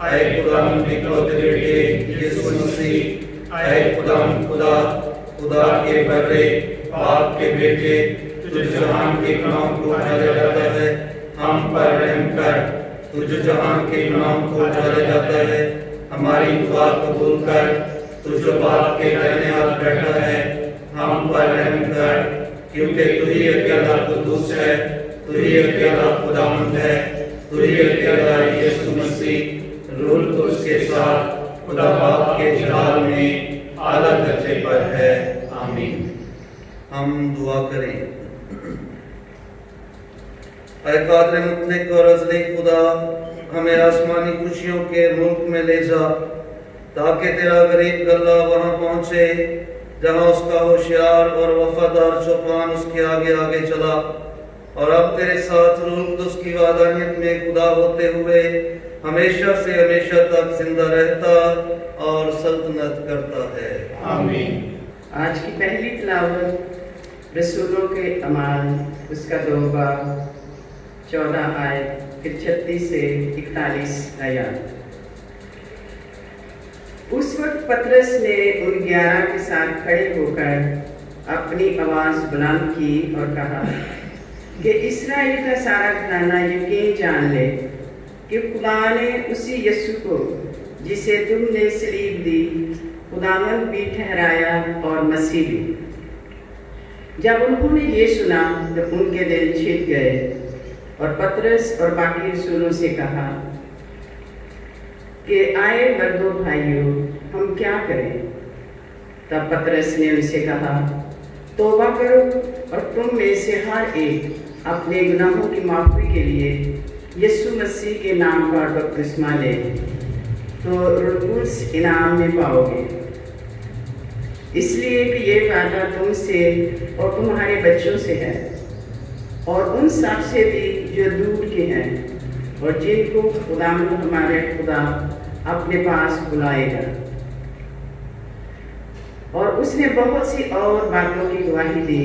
اے خداوند اکلوتے بیٹے یسوع مسیح، اے خداوند خدا، خدا کے برے باپ کے بیٹے، جو جہان کے گناہوں کو اٹھایا جاتا ہے، ہم پر رحم کر۔ تو جو جہان کے گناہوں کو اٹھایا جاتا ہے، ہماری دعا قبول کر۔ تو جو باپ کے دائیں ہاتھ بیٹھا ہے، ہم پر رحم کر، کیونکہ تو ہی اکیلا قدوس ہے، تو ہی اکیلا خداوند ہے، تو ہی اکیلا یسوع مسیح روح القدس کے ساتھ خدا باپ کے جلال میں اعلیٰ درجے پر ہے، آمین۔ ہم دعا کریں۔ اے قادر مطلق اور ازلی خدا، ہمیں آسمانی خوشیوں کے ملک میں لے جا، تاکہ تیرا غریب گلہ وہاں پہنچے جہاں اس کا ہوشیار اور وفادار چوپان اس کے آگے آگے چلا، اور اب تیرے ساتھ روح القدس کی وحدانیت میں خدا ہوتے ہوئے ہمیشہ سے ہمیشہ تک زندہ رہتا اور سلطنت کرتا ہے، آمین۔ آج کی پہلی تلاوت رسولوں کے اعمال اس کا 2 باب 14 آیت، پھر 36 سے 41 آیات۔ اس وقت پطرس نے ان 11 کے ساتھ کھڑے ہو کر اپنی آواز بلند کی اور کہا کہ اسرائیل کا سارا گھرانہ یقین جان لے کہ خدا نے اسی یسوع کو جسے تم نے صلیب دی خداوند بھی ٹھہرایا اور مسیح بھی۔ جب انہوں نے یہ سنا تو ان کے دل چھٹ گئے، اور پطرس اور باقی رسولوں سے کہا کہ آئے مردوں بھائیوں، ہم کیا کریں؟ تب پطرس نے ان سے کہا، توبہ کرو اور تم میں سے ہر ایک اپنے گناہوں کی معافی کے لیے یسوع مسیح کے نام کا بپتسمہ لے، تو روح القدس انعام میں پاؤ گے، اس لیے کہ یہ وعدہ تم سے اور تمہارے بچوں سے ہے، اور ان سب سے بھی جو دور کے ہیں، اور جن کو خداوند ہمارے خدا اپنے پاس بلائے گا۔ اور اس نے بہت سی اور باتوں کی گواہی دی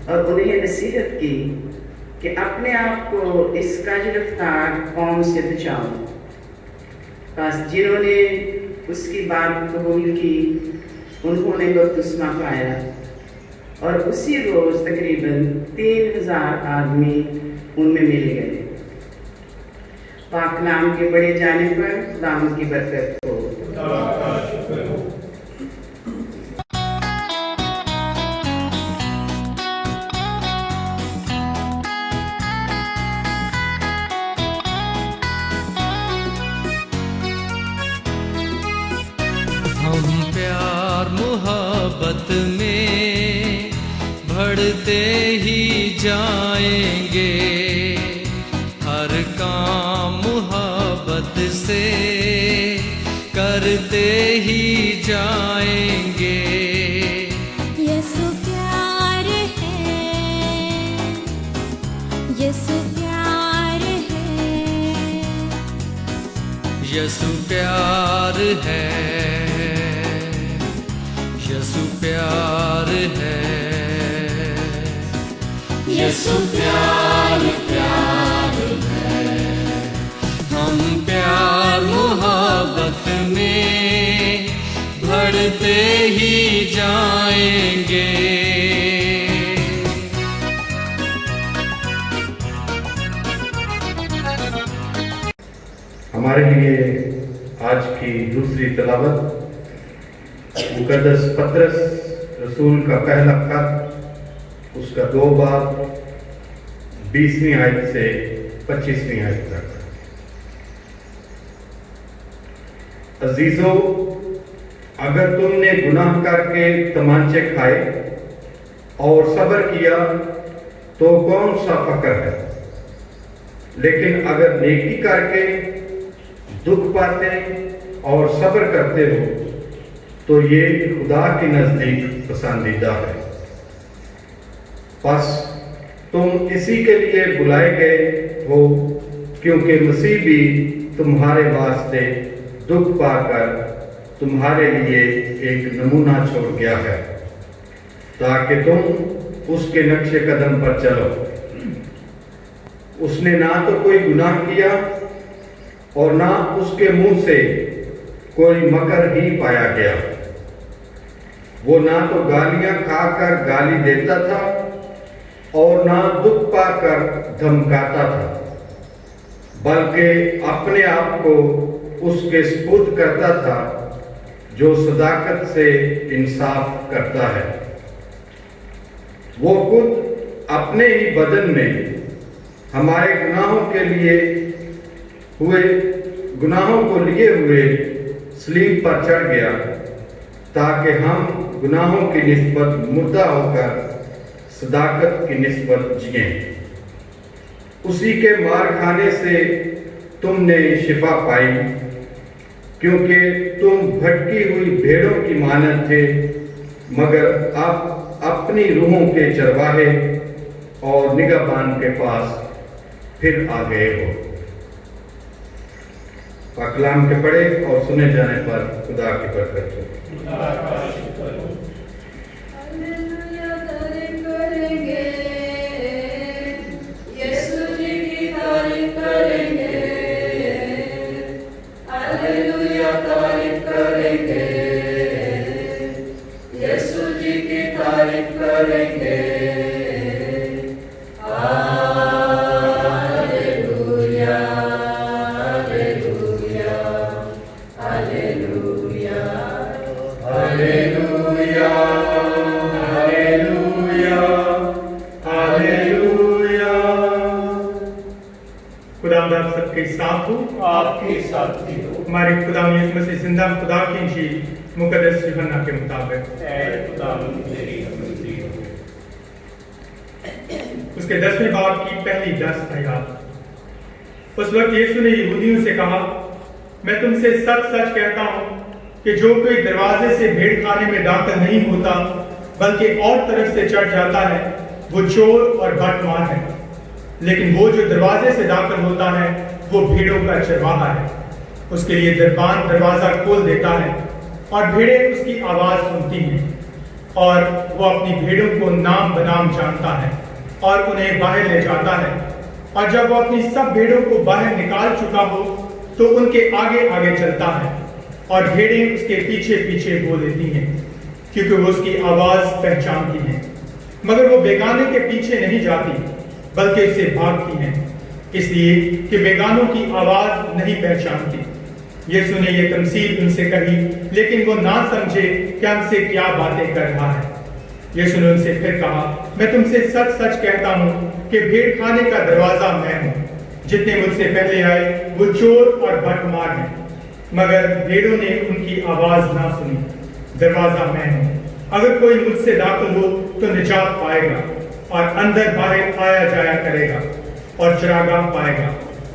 اور انہیں نصیحت کی کہ اپنے آپ کو اس کج رفتار قوم سے بچاؤ۔ بس جنہوں نے اس کی بات قبول کی انہوں نے بپتسمہ پایا، اور اسی روز تقریباً 3000 آدمی ان میں مل گئے۔ پاک نام کے بڑے جانے پر خداوند کی برکت ہو۔ خدا کا شکر ہو۔ ہم پیار محبت میں بڑھتے ہی جائیں گے، ہر کام محبت سے کرتے ہی جائیں گے۔ یسوع پیار ہے، یسوع پیار ہے، یسوع پیار ہے، یسوع پیار ہے، یسوع پیار پیار ہے۔ ہم پیار محبت میں بڑھتے ہی جائیں گے۔ ہمارے لیے آج کی دوسری تلاوت مقدس پطرس رسول کا پہلا خط، اس کا 2 باب 20ویں آیت سے 25ویں آیت تک۔ عزیزو، اگر تم نے گناہ کر کے تمانچے کھائے اور صبر کیا تو کون سا فخر ہے، لیکن اگر نیکی کر کے دکھ پاتے اور صبر کرتے ہو تو یہ خدا کے نزدیک پسندیدہ ہے۔ پس تم اسی کے لیے بلائے گئے ہو، کیونکہ مسیح بھی تمہارے واسطے دکھ پا کر تمہارے لیے ایک نمونہ چھوڑ گیا ہے، تاکہ تم اس کے نقش قدم پر چلو۔ اس نے نہ تو کوئی گناہ کیا اور نہ اس کے منہ سے کوئی مکر ہی پایا گیا۔ وہ نہ تو گالیاں کھا کر گالی دیتا تھا اور نہ دکھ پا کر دھمکاتا تھا، بلکہ اپنے آپ کو اس کے سپرد کرتا تھا جو صداقت سے انصاف کرتا ہے۔ وہ خود اپنے ہی بدن میں ہمارے گناہوں کو لیے ہوئے صلیب پر چڑھ گیا، تاکہ ہم گناہوں کی نسبت مردہ ہو کر صداقت کی نسبت جئیں۔ اسی کے مار کھانے سے تم نے شفا پائی، کیونکہ تم بھٹکی ہوئی بھیڑوں کی مانند تھے، مگر اب اپنی روحوں کے چرواہے اور نگہبان کے پاس پھر آ گئے ہو۔ پاک کلام کے پڑھے اور سنے جانے پر خدا کی برکت ہو۔ خدا کا شکر ہو۔ ہلیلویا تعریف کریں گے، یسوع جی کی تعریف کریں گے، ہلیلویا تعریف کریں گے، یسوع جی کی تعریف کریں گے، ہلیلویا ہلیلویا ہلیلویا ہلیلویا ہلیلویا ہلیلویا۔ خدا آپ سب کے ساتھ ہو، آپ کے ساتھی ہو۔ ہمارے خدا یسوع مسیح زندہ خدا کی انجیل مقدس یوحنا کے مطابق اے خداوند تیری حمدی ہو۔ اس کے 10ویں باب کی پہلی 10 آیات۔ اس وقت یسوع نے یہودیوں سے کہا، میں تم سے سچ سچ کہتا ہوں کہ جو کوئی دروازے سے بھیڑ خانے میں داخل نہیں ہوتا بلکہ اور طرف سے چڑھ جاتا ہے وہ چور اور بٹ مار ہے، لیکن وہ جو دروازے سے داخل ہوتا ہے وہ بھیڑوں کا چرواہا ہے۔ اس کے لیے دربان دروازہ کھول دیتا ہے اور بھیڑیں اس کی آواز سنتی ہیں، اور وہ اپنی بھیڑوں کو نام بنام جانتا ہے اور انہیں باہر لے جاتا ہے، اور جب وہ اپنی سب بھیڑوں کو باہر نکال چکا ہو تو ان کے آگے آگے چلتا ہے، اور بھیڑیں اس کے پیچھے پیچھے ہو لیتی ہیں، کیونکہ وہ اس کی آواز پہچانتی ہیں، مگر وہ بیگانے کے پیچھے نہیں جاتی بلکہ اس سے بھاگتی ہیں، اس لیے کہ بیگانوں کی آواز نہیں پہچانتی۔ یسوع نے یہ تمثیل ان سے کہی، لیکن وہ نہ سمجھے کہ ہم سے کیا باتیں کر رہا ہے۔ یسوع نے ان سے پھر کہا، میں تم سے سچ سچ کہتا ہوں کہ بھیڑ خانے کا دروازہ میں ہوں۔ جتنے مجھ سے پہلے آئے وہ چور اور بٹ مار ہیں، مگر بھیڑوں نے ان کی آواز نہ سنی۔ دروازہ میں ہوں، اگر کوئی مجھ سے داخل ہو تو نجات پائے گا اور اندر باہر آیا جایا کرے گا اور چراگاہ پائے گا۔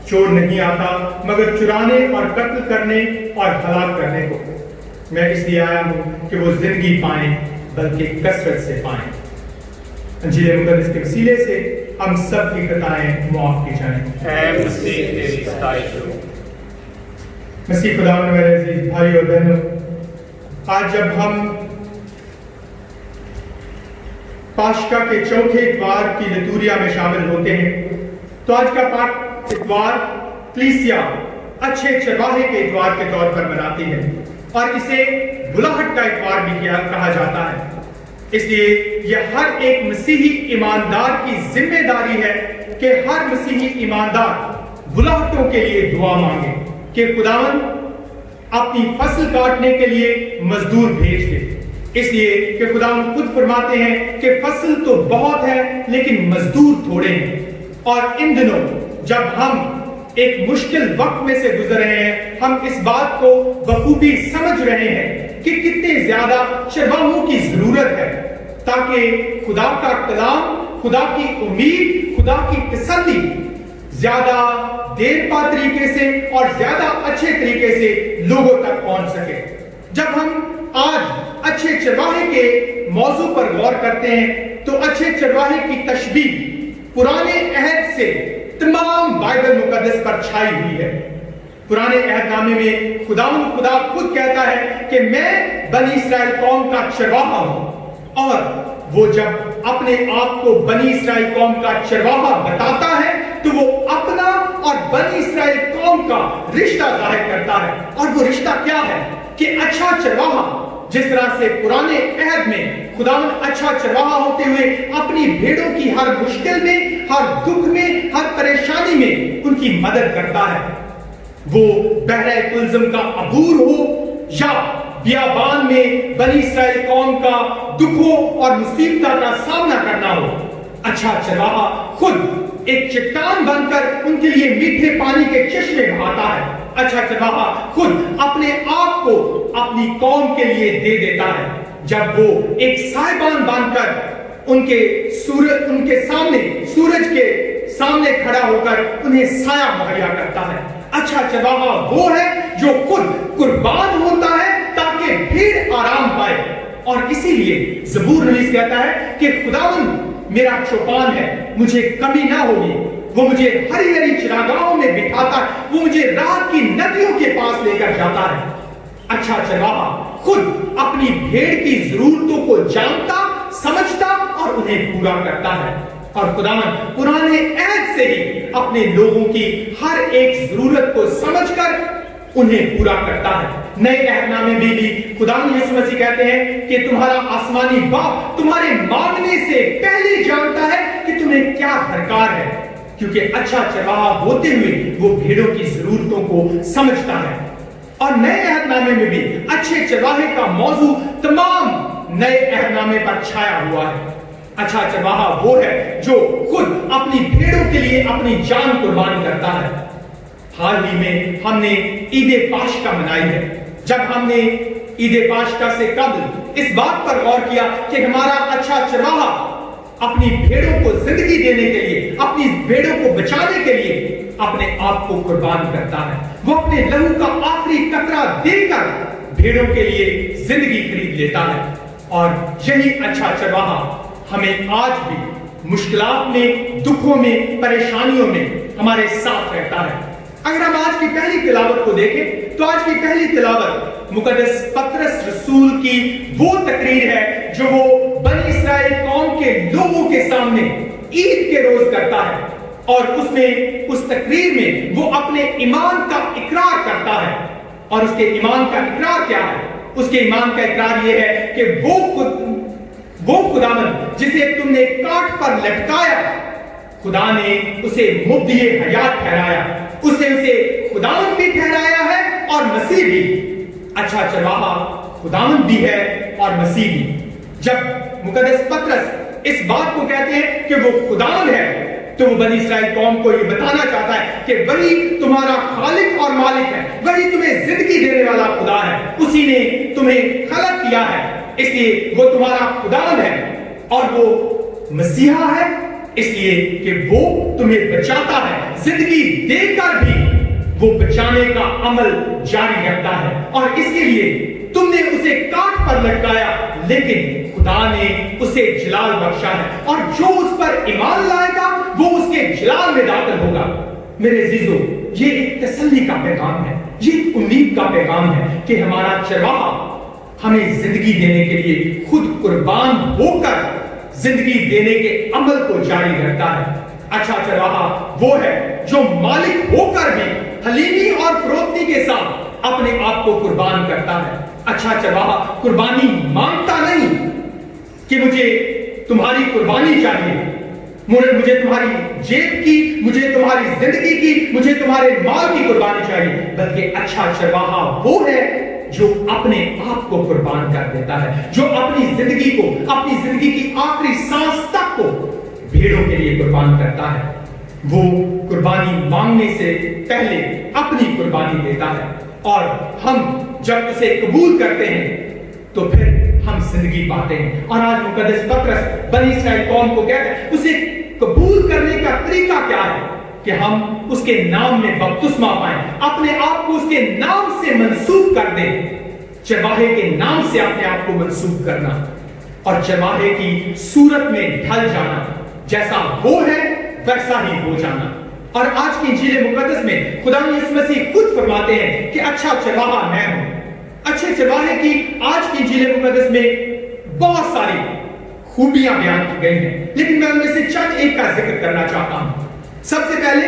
چور نہیں آتا مگر چرانے اور قتل کرنے اور ہلاک کرنے کو۔ میں اس لیے آیا ہوں کہ وہ زندگی پائیں بلکہ کثرت سے پائیں۔ انجیل مقدس کے وسیلے سے ہم سب کی خطائیں معاف کی جائیں۔ اے مسیح تیری ستائش ہو۔ مسیح خدا میں میرے عزیز بھائی اور بہنوں، آج جب ہم پاشکا کے چوتھے اتوار کی لتوریا میں شامل ہوتے ہیں تو آج کا پاک اتوار کلیسیا اچھے چرواہے کے اتوار کے طور پر مناتی ہے، اور اسے بلاہٹ کا اتوار بھی کہا جاتا ہے۔ اس لیے یہ ہر ایک مسیحی ایماندار کی ذمہ داری ہے کہ ہر مسیحی ایماندار بلاہٹوں کے لیے دعا مانگے کہ خداوند اپنی فصل کاٹنے کے لیے مزدور بھیج دے، اس لیے کہ خداوند خود فرماتے ہیں کہ فصل تو بہت ہے لیکن مزدور تھوڑے ہیں۔ اور ان دنوں جب ہم ایک مشکل وقت میں سے گزر رہے ہیں، ہم اس بات کو بخوبی سمجھ رہے ہیں کہ کتنے زیادہ چرواہوں کی ضرورت ہے تاکہ خدا کا کلام، خدا کی امید، خدا کی تسلی زیادہ دیر پا طریقے سے اور زیادہ اچھے طریقے سے لوگوں تک پہنچ سکے۔ جب ہم آج اچھے چرواہے کے موضوع پر غور کرتے ہیں تو اچھے چرواہے کی تشبیہ پرانے عہد سے تمام بائبل مقدس پر چھائی ہوئی ہے۔ پرانے عہد نامے میں خدا خود کہتا ہے کہ میں بنی اسرائیل قوم کا چرواہا ہوں، اور وہ جب اپنے آپ کو بنی اسرائیل قوم کا چرواہا بتاتا ہے تو وہ اپنا اور بنی اسرائیل قوم کا رشتہ ظاہر کرتا ہے. اور وہ رشتہ کیا ہے کہ اچھا چرواہا جس طرح سے پرانے عہد میں خداوند اچھا چرواہا ہوتے ہوئے اپنی بھیڑوں کی ہر مشکل میں، ہر دکھ میں، ہر پریشانی میں ان کی مدد کرتا ہے. وہ بحر کلزم کا عبور ہو یا بیابان میں بنی اسرائیل قوم کا دکھوں اور مصیبتوں کا سامنا کرنا ہو، اچھا چرواہا خود ایک چٹان بن کر ان کے لیے میٹھے پانی کے چشمے بہاتا ہے. اچھا چرواہا خود اپنے آپ کو اپنی قوم کے لیے دے دیتا ہے جب وہ ایک سائبان بن کر ان کے سامنے سورج کے سامنے کھڑا ہو کر انہیں سایہ مہیا کرتا ہے. اچھا چرواہا وہ ہے جو خود قربان ہوتا ہے تاکہ بھیڑ آرام پائے. اور اسی لیے زبور نویس کہتا ہے کہ خداوند میرا چوپان ہے، مجھے کمی نہ ہوگی. وہ مجھے ہری ہری چراگاہوں میں بٹھاتا ہے، وہ مجھے رات کی ندیوں کے پاس لے کر جاتا ہے. اچھا چرواہا خود اپنی بھیڑ کی ضرورتوں کو جانتا، سمجھتا اور انہیں پورا کرتا ہے. اور خداوند پرانے عہد سے ہی اپنے لوگوں کی ہر ایک ضرورت کو سمجھ کر انہیں پورا کرتا ہے. نئے عہد نامے میں بھی خداوند یسوع مسیح کہتے ہیں کہ تمہارا آسمانی باپ تمہارے مانگنے سے پہلے جانتا ہے کہ تمہیں کیا درکار ہے، کیونکہ اچھا چرواہا ہوتے ہوئے وہ بھیڑوں کی ضرورتوں کو سمجھتا ہے. اور نئے عہد نامے میں بھی اچھے چرواہے کا موضوع تمام نئے عہد نامے پر چھایا ہوا ہے. اچھا چرواہا وہ ہے جو خود اپنی بھیڑوں کے لیے اپنی جان قربان کرتا ہے. حال ہی میں ہم نے عید پاشکا منائی ہے. جب ہم نے عید پاشکا سے قبل اس بات پر غور کیا کہ ہمارا اچھا چرواہا اپنی بھیڑوں کو زندگی دینے کے لیے، اپنی بھیڑوں کو بچانے کے لیے اپنے آپ کو قربان کرتا ہے. وہ اپنے لہو کا آخری قطرہ دے کر بھیڑوں کے لیے زندگی خرید لیتا ہے. اور یہی اچھا چرواہا ہمیں آج بھی مشکلات میں، دکھوں میں، پریشانیوں میں ہمارے ساتھ رہتا ہے. اگر ہم آج کی پہلی تلاوت کو دیکھیں تو آج کی پہلی تلاوت مقدس پطرس رسول کی وہ تقریر ہے جو وہ بنی اسرائیل قوم کے لوگوں کے سامنے عید کے روز کرتا ہے. اور اس تقریر میں وہ اپنے ایمان کا اقرار کرتا ہے. اور اس کے ایمان کا اقرار کیا ہے؟ اس کے ایمان کا اقرار یہ ہے کہ وہ خداوند جسے تم نے کاٹ پر لٹکایا، خدا نے اسے مبدی حیات ٹھہرایا. اسے خداوند بھی ٹھہرایا ہے اور مسیح بھی. اچھا چرواہا خداوند بھی ہے اور مسیح بھی. جب مقدس پطرس اس بات کو کہتے ہیں کہ وہ خداوند ہے تو وہ بنی اسرائیل قوم کو یہ بتانا چاہتا ہے کہ وہی تمہارا خالق اور مالک ہے، وہی تمہیں زندگی دینے والا خدا ہے. اسی نے تمہیں خلق کیا ہے، اس لیے وہ تمہارا خداوند ہے. اور وہ مسیحا ہے اس لیے کہ وہ تمہیں بچاتا ہے. زندگی دے کر بھی وہ بچانے کا عمل جاری رکھتا ہے. اور اس کے لیے تم نے اسے کاٹ پر لٹکایا لیکن خدا نے اسے جلال بخشا ہے. اور جو اس پر ایمان لائے گا وہ اس کے جلال میں داخل ہوگا. میرے عزیزو، یہ ایک تسلی کا پیغام ہے، یہ ایک امید کا پیغام ہے کہ ہمارا چرواہا ہمیں زندگی دینے کے لیے خود قربان ہو کر زندگی دینے کے عمل کو جاری رکھتا ہے. اچھا چرواہا وہ ہے جو مالک ہو کر بھی حلیمی اور فروختی کے ساتھ اپنے آپ کو قربان کرتا ہے. اچھا چرواہا قربانی مانگتا نہیں کہ مجھے تمہاری قربانی چاہیے، مجھے تمہاری جیب کی، مجھے تمہاری زندگی کی، مجھے تمہارے مال کی قربانی چاہیے، بلکہ اچھا چرواہا وہ ہے جو اپنے آپ کو قربان کر دیتا ہے، جو اپنی زندگی کو، اپنی زندگی کی آخری سانس تک کو بھیڑوں کے لیے قربان کرتا ہے. وہ قربانی مانگنے سے پہلے اپنی قربانی دیتا ہے. اور ہم جب اسے قبول کرتے ہیں تو پھر ہم زندگی پاتے ہیں. اور آج مقدس پطرس بنی اسرائیل قوم کو کہتا ہے اسے قبول کرنے کا طریقہ کیا ہے کہ ہم اس کے نام میں بپتسمہ پائیں، اپنے آپ کو اس کے نام سے منسوب کر دیں. چرواہے کے نام سے اپنے آپ کو منسوب کرنا اور چرواہے کی صورت میں ڈھل جانا، جیسا وہ ہے ویسا ہی ہو جانا. اور آج کی انجیل مقدس میں خدا یسوع مسیح خود فرماتے ہیں کہ اچھا چرواہا میں ہوں. اچھے چرواہے کی آج کی انجیل مقدس میں بہت ساری خوبیاں بیان کی گئی ہیں، لیکن میں ان میں سے چند ایک کا ذکر کرنا چاہتا ہوں. سب سے پہلے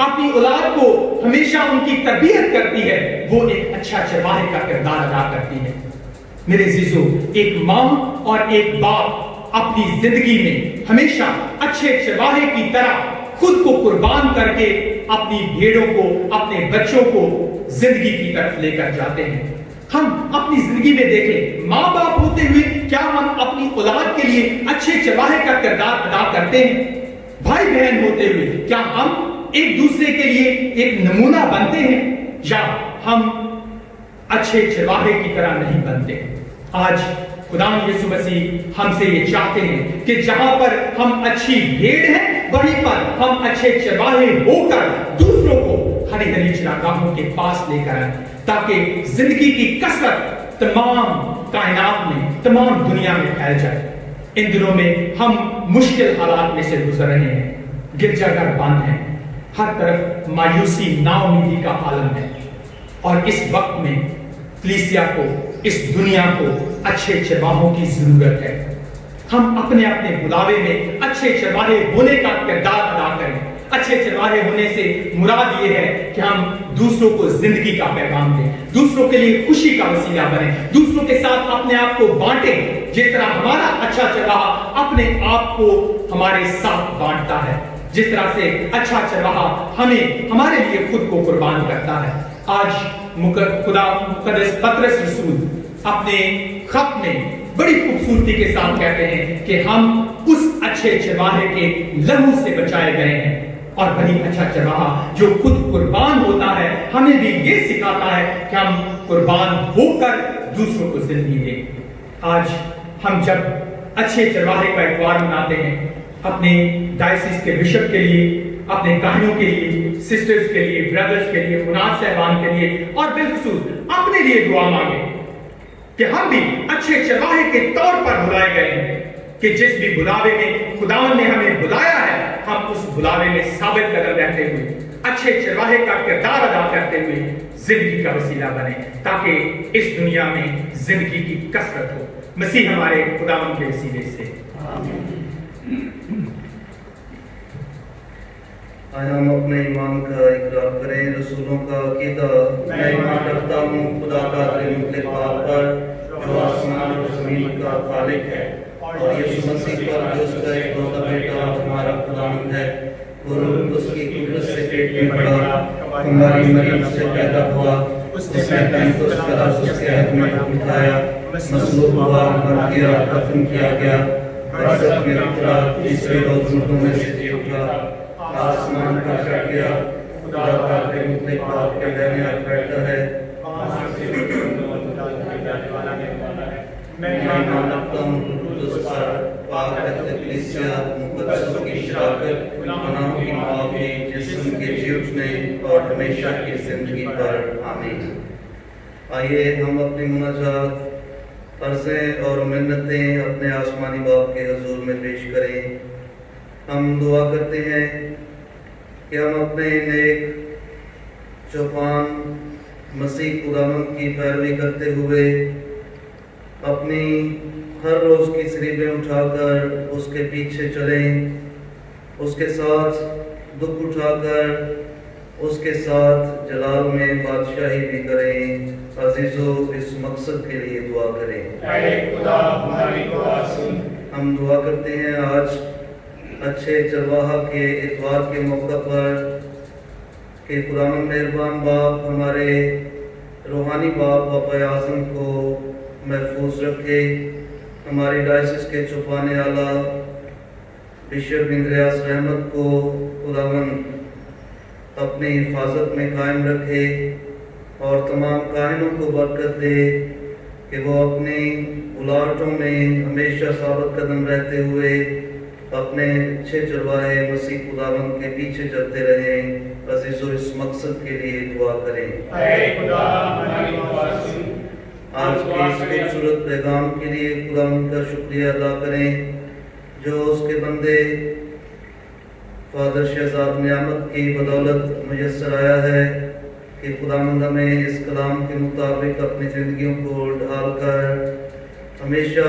اپنی اولاد کو ہمیشہ ان کی تربیت کرتی ہے، وہ ایک اچھا چرواہے کا کردار ادا کرتی ہے۔ میرے عزیزو، ایک ماں اور ایک باپ اپنی زندگی میں ہمیشہ اچھے چرواہے کی طرح خود کو قربان کر کے اپنی بھیڑوں کو، اپنے بچوں کو زندگی کی طرف لے کر جاتے ہیں۔ ہم اپنی زندگی میں دیکھیں، ماں باپ ہوتے ہوئے کیا ہم اپنی اولاد کے لیے اچھے چرواہے کا کردار ادا کرتے ہیں؟ بھائی بہن ہوتے ہوئے کیا ہم ایک دوسرے کے لیے ایک نمونہ بنتے ہیں، یا ہم اچھے چرواہے کی طرح نہیں بنتے؟ آج خدا یسوع مسیح ہم سے یہ چاہتے ہیں کہ جہاں پر ہم اچھی بھیڑ ہیں وہیں پر ہم اچھے چرواہے ہو کر دوسروں کو ہری ہری چراگاہوں کے پاس لے کر آئیں، تاکہ زندگی کی کثرت تمام کائنات میں، تمام دنیا میں پھیل جائے۔ ان دنوں میں ہم مشکل حالات میں سے گزر رہے ہیں، گرجا گھر بند ہیں، ہر طرف مایوسی، نا امیدی کا عالم ہے، اور اس وقت میں کلیسیا کو، اس دنیا کو اچھے چرواہوں کی ضرورت ہے۔ ہم اپنے اپنے بلاوے میں اچھے چرواہے ہونے کا کردار ادا کریں۔ اچھے چرواہے ہونے سے مراد یہ ہے کہ ہم دوسروں کو زندگی کا پیغام دیں، دوسروں کے لیے خوشی کا وسیلہ بنیں، دوسروں کے ساتھ اپنے آپ کو بانٹیں، جس طرح ہمارا اچھا چرواہا اپنے آپ کو ہمارے ساتھ بانٹتا ہے، جس طرح سے اچھا چرواہا ہمیں ہمارے لیے خود کو قربان کرتا ہے۔ آج خدا مقدس پطرس رسول اپنے خط میں بڑی خوبصورتی کے ساتھ کہتے ہیں کہ ہم اس اچھے چرواہے کے لہو سے بچائے گئے ہیں، اور وہی اچھا چرواہا جو خود قربان ہوتا ہے ہمیں بھی یہ سکھاتا ہے کہ ہم قربان ہو کر دوسروں کو زندگی دیں۔ آج ہم جب اچھے چرواہے کا اتوار مناتے ہیں، اپنے ڈائسس کے بشپ کے لیے، اپنے کاہنوں کے لیے، سسٹرز کے لیے، برادرز کے لیے، مناد صاحبان کے لیے، اور بالخصوص اپنے لیے دعا مانگیں کہ ہم بھی اچھے چرواہے کے طور پر بلائے گئے ہیں، کہ جس بھی بلاوے میں خداوند نے ہمیں بلایا ہے، ہم اس بلاوے میں ثابت قدم رہتے ہوئے اچھے چرواہے کا کردار ادا کرتے ہوئے زندگی کا وسیلہ بنے، تاکہ اس دنیا میں زندگی کی کثرت ہو۔ مسیح ہمارے خداوند کے وسیلے سے آیا ہم اپنے ایمان کا اقرار کریں۔ رسولوں کا عقیدہ، میں ایمان رکھتا ہوں خدا کا مطلق باپ پر جو آسمان اور زمین کا خالق ہے، اور یسوع مسیح پر جو اس کا اکلوتا بیٹا ہمارا خداوند ہے، اور اس کی قدرت سے پیٹ میں پڑا، ہماری مریم سے پیدا ہوا، اس نے پینتوس کا اس کے عہد میں اٹھایا، مصلوب ہوا، مر گیا، دفن کیا گیا، برزخ میں اترا، تیسرے روز مردوں میں سے جی اٹھا، آسمان پر چڑھ گیا، خدا کا مطلق باپ کے دائیں ہاتھ بیٹھا ہے۔ میں ایمان رکھتا ہوں قدس پر، پاک کلیسیا مقدسوں کی شراکت، گناہوں کی معافی، جسم کے جی اٹھنے اور ہمیشہ کی زندگی پر، آمین۔ آئیے ہم اپنی مناجات، عرضیں اور منتیں اپنے آسمانی باپ کے حضور میں پیش کریں۔ ہم دعا کرتے ہیں کہ ہم اپنے نیک چوپان مسیح خداوند کی پیروی کرتے ہوئے اپنی ہر روز کی سلیبیں اٹھا کر اس کے پیچھے چلیں، اس کے ساتھ دکھ اٹھا کر اس کے ساتھ جلال میں بادشاہی بھی کریں۔ عزیزو، اس مقصد کے لیے دعا کریں۔ اے خدا ہماری دعا سن۔ ہم دعا کرتے ہیں آج اچھے چرواہا کے اتوار کے موقع پر کہ خداوند مہربان باپ ہمارے روحانی باپ بابا اعظم کو محفوظ رکھے، ہماری ڈائسس کے چوپانے اعلیٰ بشپ اندریاس رحمت کو خداوند اپنی حفاظت میں قائم رکھے، اور تمام کاہنوں کو برکت دے کہ وہ اپنی الاٹوں میں ہمیشہ ثابت قدم رہتے ہوئے اپنے اچھے چرواہے مسیح خداوند کے پیچھے چلتے رہیں۔ عزیزو، اس مقصد کے لیے دعا کریں۔ اے خدا ہماری دعا سن۔ آج کے اس خوبصورت پیغام کے لیے خداوند کا شکریہ ادا کریں جو اس کے بندے فادر شہزاد نعمت کی بدولت میسر آیا ہے کہ خداوند ہمیں اس کلام کے مطابق اپنی زندگیوں کو ڈھال کر ہمیشہ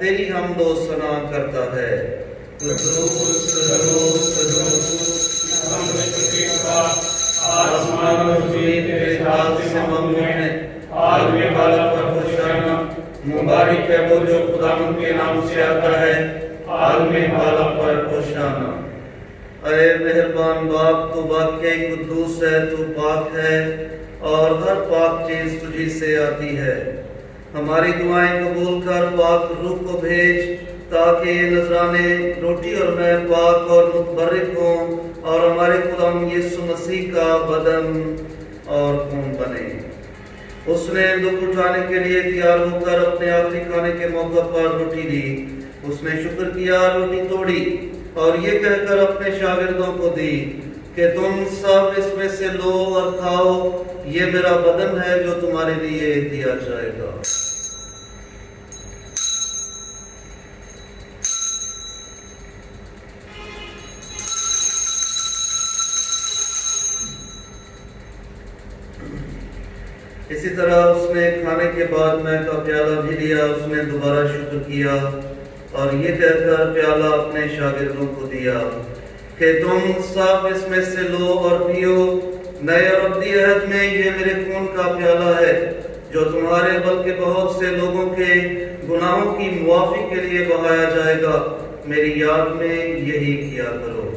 تیری حمد و ثنا کرتا ہے۔ آسمان اور زمین تیرے ذات سے مملوء ہے، عالم بالا پر ہوشیانہ، مبارک ہے وہ جو خداوند کے نام سے آتا ہے، عالم بالا پر ہوشیانہ۔ اے مہربان باپ، تو واقعی قدوس ہے، تو پاک ہے اور ہر پاک چیز تجھی سے آتی ہے۔ ہماری دعائیں قبول کر، پاک روح کو بھیج تاکہ یہ نذرانے روٹی اور میں پاک اور متبرک ہوں اور ہمارے خداوند یسوع مسیح کا بدن اور خون بنے۔ اس نے دکھ اٹھانے کے لیے تیار ہو کر اپنے آخری کھانے کے موقع پر روٹی لی، اس نے شکر کیا، روٹی توڑی اور یہ کہہ کر اپنے شاگردوں کو دی کہ تم سب اس میں سے لو اور کھاؤ، یہ میرا بدن ہے جو تمہارے لیے دیا جائے گا۔ اسی طرح اس نے کھانے کے بعد میں کا پیالہ بھی لیا، اس نے دوبارہ شکر کیا اور یہ کہہ کر پیالہ اپنے شاگردوں کو دیا کہ تم سب اس میں سے لو اور پیو، نئے اور ابدی عہد میں یہ میرے خون کا پیالہ ہے جو تمہارے بلکہ بہت سے لوگوں کے گناہوں کی معافی کے لیے بہایا جائے گا، میری یاد میں یہی کیا کرو۔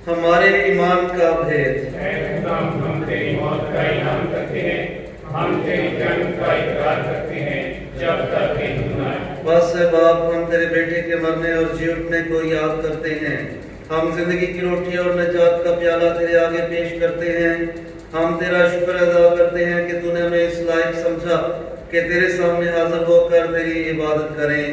ہمارے ایمان کا بھید۔ اے خدا، ہم تیری موت کا اعلان کرتے ہیں، ہم تیری جنگ کا اقرار کرتے ہیں جب تک کہ تو نہ آئے۔ بس اے باپ، ہم تیرے بیٹے کے مرنے اور جی اٹھنے کو یاد کرتے ہیں، ہم زندگی کی روٹی اور نجات کا پیالہ تیرے آگے پیش کرتے ہیں، ہم تیرا شکر ادا کرتے ہیں کہ تو نے ہمیں اس لائق سمجھا کہ تیرے سامنے حاضر ہو کر تیری عبادت کریں۔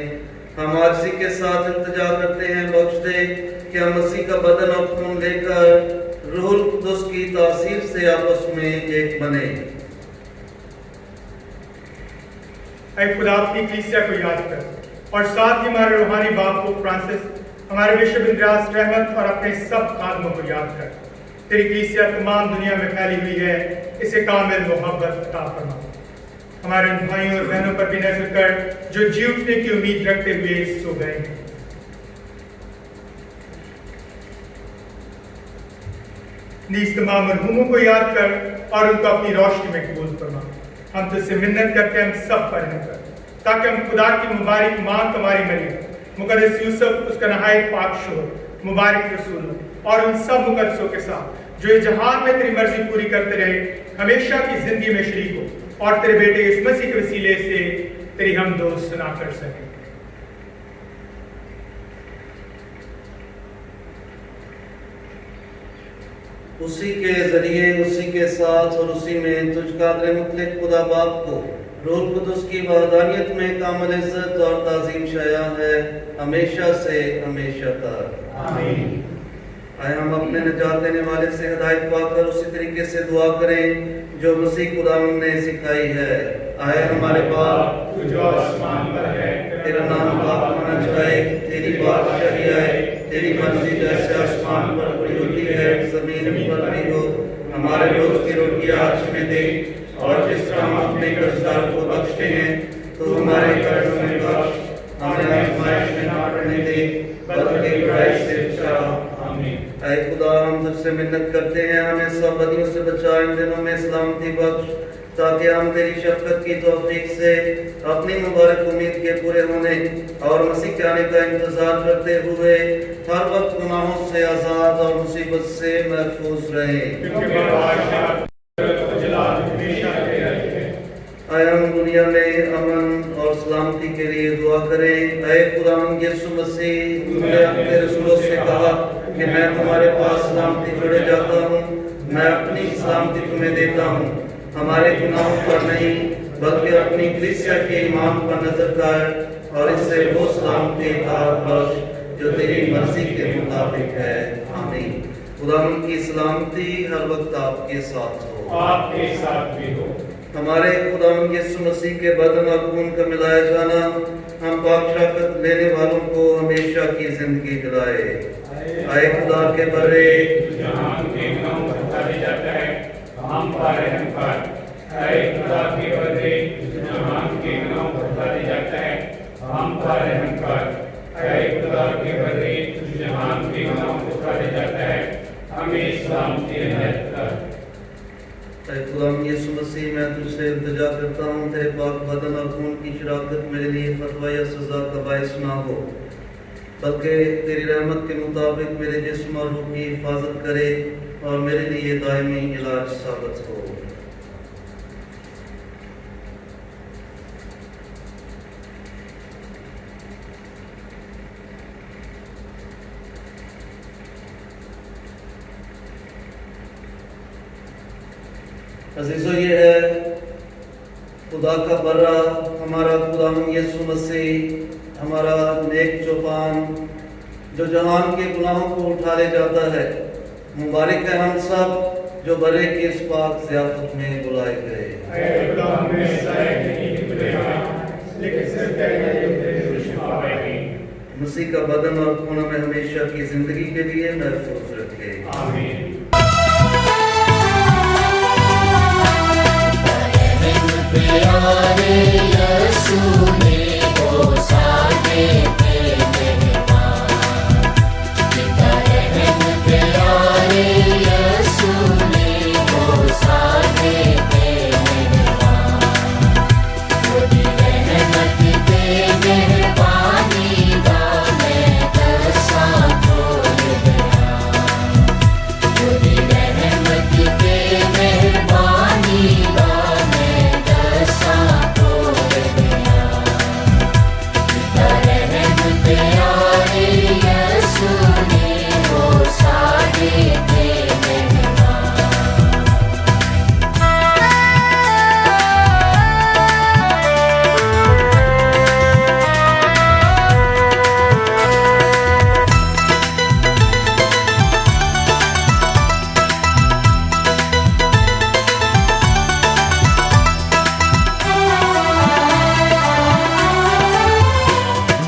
ہم عاجزی کے ساتھ التجا کرتے ہیں، بخش دے کہ ہم مسیح کا بدن اور خون لے کر روح القدس کی تاثیر سے آپس میں ایک بنے۔ اے خدا، اپنی کلیسیا کو یاد کر اور ساتھ ہی ہمارے روحانی باپ کو فرانسس، ہمارے بشپ اندریاس رحمت اور اپنے سب خادموں کو یاد کر۔ تیری کلیسیا تمام دنیا میں پھیلی ہوئی ہے، اسے کامل محبت عطا فرما۔ ہمارے ان بھائیوں اور بہنوں پر بھی نظر کر جو جی اٹھنے کی امید رکھتے ہوئے سو گئے ہیں۔ نیز تمام مرحوموں کو یاد کر اور ان کو اپنی روشنی میں قبول فرما۔ ہم تجھ سے منت کرتے ہیں، ہم سب پر رحم کر تاکہ ہم خدا کی مبارک ماں تمہاری مریم، مقدس یوسف اس کا نہایت پاک شوہر، مبارک رسولوں اور ان سب مقدسوں کے ساتھ جو اس جہان میں تیری مرضی پوری کرتے رہے، ہمیشہ کی زندگی میں شریک ہو اور تیرے بیٹے یسوع مسیح کے وسیلے سے تیری حمد و ثنا کر سکیں۔ اسی کے ذریعے، اسی کے ساتھ اور اسی میں تجھ قادر مطلق خدا باپ کو روح القدس کی وحدانیت میں کامل عزت اور تعظیم شایع ہے، ہمیشہ سے ہمیشہ تک آمین۔ آئے ہم اپنے نجات دینے والے سے ہدایت پا کر اسی طریقے سے دعا کریں جو مسیح خداوند نے سکھائی ہے۔ آئے ہمارے باپ تو جو آسمان پر ہے، تیرا نام پاک مانا جائے، تیری بادشاہی آئے، تیری مرضی جیسے آسمان پر پوری ہوتی ہے زمین پر بھی ہو۔ ہمارے روز کی روٹی آج ہمیں دے اور جس طرح ہم اپنے قرضدار کو بخشتے ہیں تو ہمارے قرض میں بخش، ہمیں آزمائش میں نہ پڑنے دے بلکہ برائی سے بچا۔ آمین۔ اے خدا، ہم تجھ سے منت کرتے ہیں، ہمیں سب بدیوں سے بچا، ان دنوں میں سلامتی بخش تاکہ ہم تیری شفقت کی توفیق سے اپنی مبارک امید کے پورے ہونے اور مسیح کے آنے کا انتظار کرتے ہوئے ہر وقت گناہوں سے آزاد اور مصیبت سے محفوظ رہیں۔ اے ہم دنیا میں امن اور سلامتی کے لیے دعا کریں۔ اے خداوند یسوع مسیح، تو نے اپنے رسولوں سے کہا کہ میں تمہارے پاس سلامتی چھوڑے جاتا ہوں، میں اپنی سلامتی تمہیں دیتا ہوں۔ ہمارے گناہوں پر نہیں بلکہ اپنی کلیسیا کے ایمان پر نظر کر اور اس سے وہ سلامتی عطا بخش جو تیری مرضی کے مطابق ہے۔ آمین۔ خداوند کی سلامتی ہر وقت آپ کے ساتھ ہو۔ آپ کے ساتھ بھی ہو۔ ہمارے خداوند یسوع مسیح کے بدن اور خون کا ملایا جانا ہم پاک شراکت لینے والوں کو ہمیشہ کی زندگی دلائے۔ اے خدا کے بڑے جہان کے گناہوں کو اتارے جاتا ہے، ہم پر رحم کر۔ اے خدا کے بندے، جہان کے گناہوں کو اتارے جاتا ہے، ہم پر رحم کر۔ اے خدا کے بندے، جہان کے گناہوں کو اتارے جاتا ہے، ہمیں سلامتی عنایت کر۔ اے خداوند یسوع مسیح، میں تجھ سے التجا کرتا ہوں تیرے پاک بدن اور خون کی شراکت میرے لیے فتویٰ یا سزا کا باعث نہ ہو، بلکہ تیری رحمت کے مطابق میرے جسم اور روح کی حفاظت کرے اور میرے لیے دائمی علاج ثابت ہو۔ عزیزو، یہ ہے خدا کا برا، ہمارا خداوند یسوع مسیح، ہمارا نیک چوپان جو جہان کے گناہوں کو اٹھا لے جاتا ہے۔ مبارک ہے ہم سب جو برے کی اس پاک ضیافت میں بلائے گئے۔ اے خدا، ہمیں لائق نہیں کہ تجھے لیکن صرف کہنا یہ تیری شفا پائے گی۔ مسیح کا بدن اور خون ہمیں ہمیشہ کی زندگی کے لیے محفوظ رکھے۔ آمین۔ پیارے یسوع نے وہ سارے پہ مہربان، پتا رحم پیارے یسوع نے وہ سارے پہ مہربان، وہی رحمت دے مہربانی دا میں درساں کھول گیا، وہی رحمت دے مہربانی دا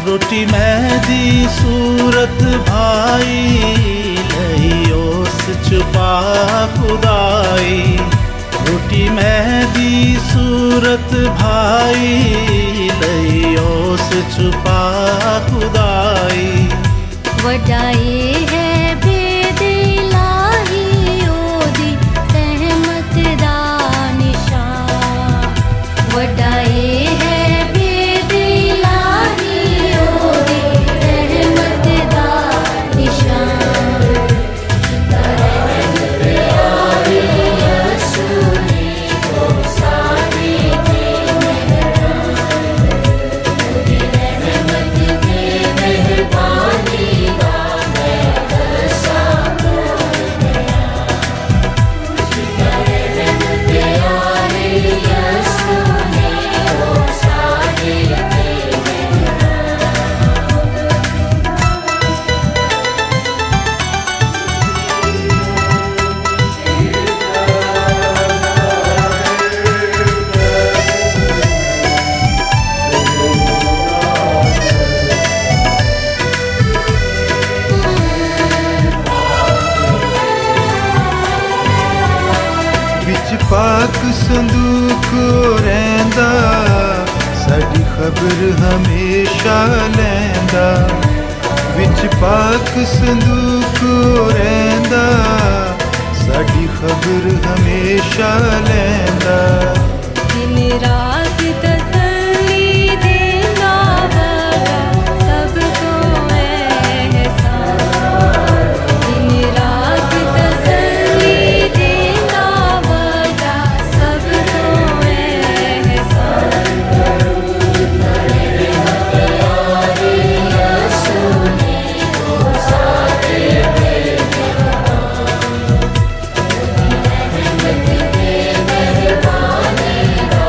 روٹی میں دی صورت بھائی لئی اس چھپا خدائی، روٹی میں دی صورت بھائی لئی اس چھپا خدائی، وڈائی ہے بے دلاہی اودی رحمت دا نشان، وڈائی ہے پاک صندوق رہندا، ساڈی خبر ہمیشہ لیندا، وچ پاک صندوق رہندا، ساڈی خبر ہمیشہ لیندا، دن رات تسلی دینا بڑا سب کو احسان، دن رات تسلی دینا بڑا سب کو احسان، پیارے یسوع نے وہ سارے پہ مہربان، رحمت دے مہربانی دا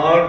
8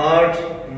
8